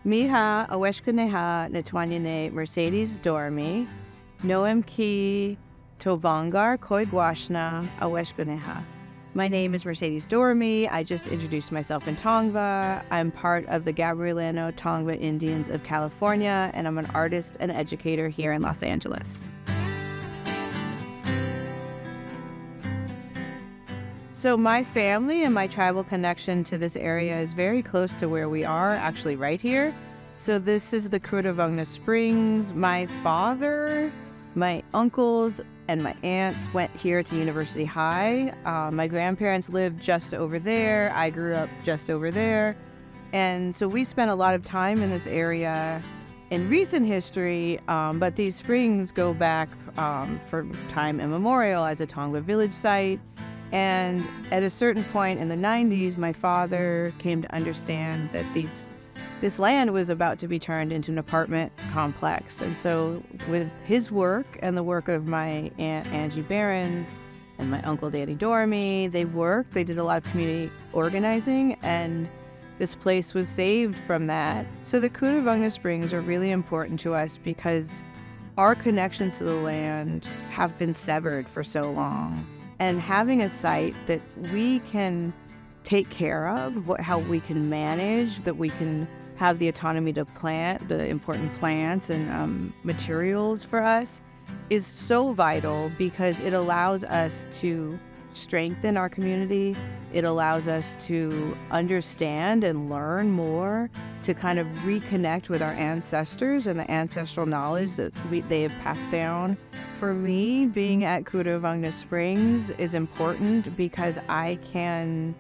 Miha aweshkuneha netwanyane Mercedes Dorame, Noem ki Tovangar Koigwashna aweshkuneha. My name is Mercedes Dorame. I just introduced myself in Tongva. I'm part of the Gabrielino Tongva Indians of California, and I'm an artist and educator here in Los Angeles. So my family and my tribal connection to this area is very close to where we are, actually right here. So this is the Kuruvungna Springs. My father, my uncles, and my aunts went here to University High. My grandparents lived just over there. I grew up just over there. And so we spent a lot of time in this area in recent history, but these springs go back for time immemorial as a Tongva village site. And at a certain point in the 90s, my father came to understand that this land was about to be turned into an apartment complex. And so with his work and the work of my Aunt Angie Behrens and my Uncle Danny Dorame, they did a lot of community organizing, and this place was saved from that. So the Kuruvungna Springs are really important to us because our connections to the land have been severed for so long. And having a site that we can take care of, how we can manage, that we can have the autonomy to plant the important plants and materials for us is so vital, because it allows us to strengthen our community. It allows us to understand and learn more, to kind of reconnect with our ancestors and the ancestral knowledge that they have passed down. For me, being at Kuruvungna Springs is important because I can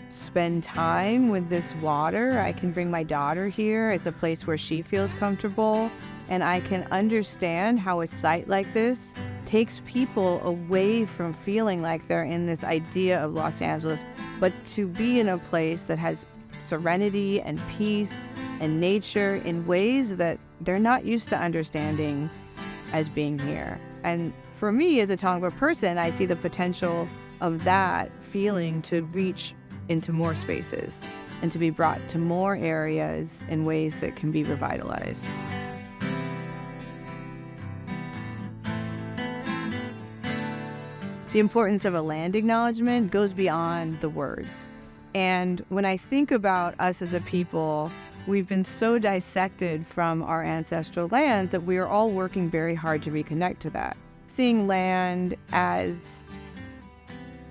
spend time with this water. I can bring my daughter here. It's a place where she feels comfortable, and I can understand how a site like this takes people away from feeling like they're in this idea of Los Angeles, but to be in a place that has serenity and peace and nature in ways that they're not used to understanding as being here. And for me as a Tongva person, I see the potential of that feeling to reach into more spaces and to be brought to more areas in ways that can be revitalized. The importance of a land acknowledgement goes beyond the words. And when I think about us as a people, we've been so dissected from our ancestral land that we are all working very hard to reconnect to that. Seeing land as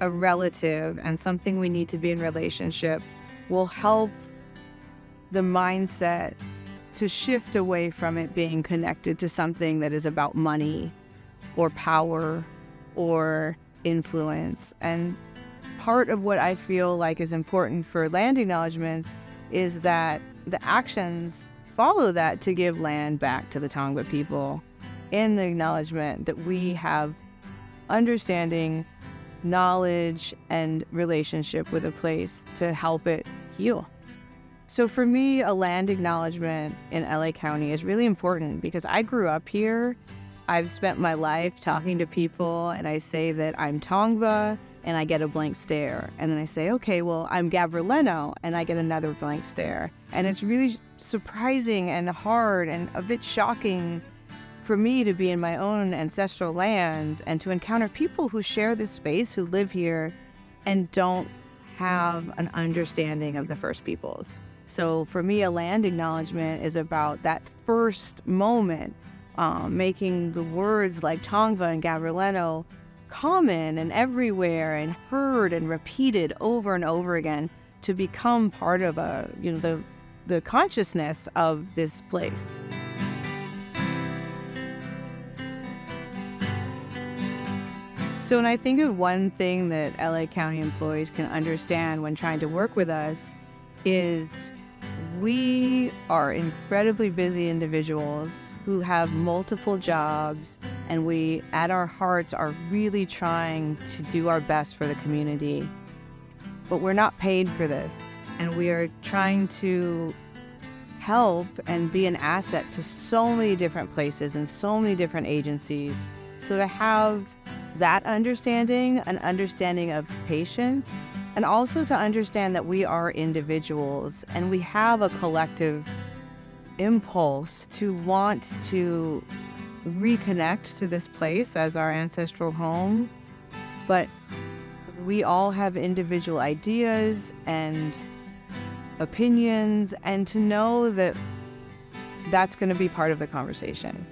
a relative and something we need to be in relationship will help the mindset to shift away from it being connected to something that is about money or power or influence. And part of what I feel like is important for land acknowledgements is that the actions follow that to give land back to the Tongva people in the acknowledgement that we have understanding, knowledge, and relationship with a place to help it heal. So for me, a land acknowledgement in LA County is really important because I grew up here. I've spent my life talking to people, and I say that I'm Tongva, and I get a blank stare. And then I say, okay, well, I'm Gabrielino, and I get another blank stare. And it's really surprising and hard and a bit shocking for me to be in my own ancestral lands and to encounter people who share this space, who live here, and don't have an understanding of the First Peoples. So for me, a land acknowledgement is about that first moment, making the words like Tongva and Gabrielino common and everywhere and heard and repeated over and over again to become part of the consciousness of this place. So when I think of one thing that LA County employees can understand when trying to work with us is we are incredibly busy individuals who have multiple jobs, and we, at our hearts, are really trying to do our best for the community. But we're not paid for this, and we are trying to help and be an asset to so many different places and so many different agencies. So to have that understanding, an understanding of patience, and also to understand that we are individuals and we have a collective impulse to want to reconnect to this place as our ancestral home, but we all have individual ideas and opinions, and to know that that's going to be part of the conversation.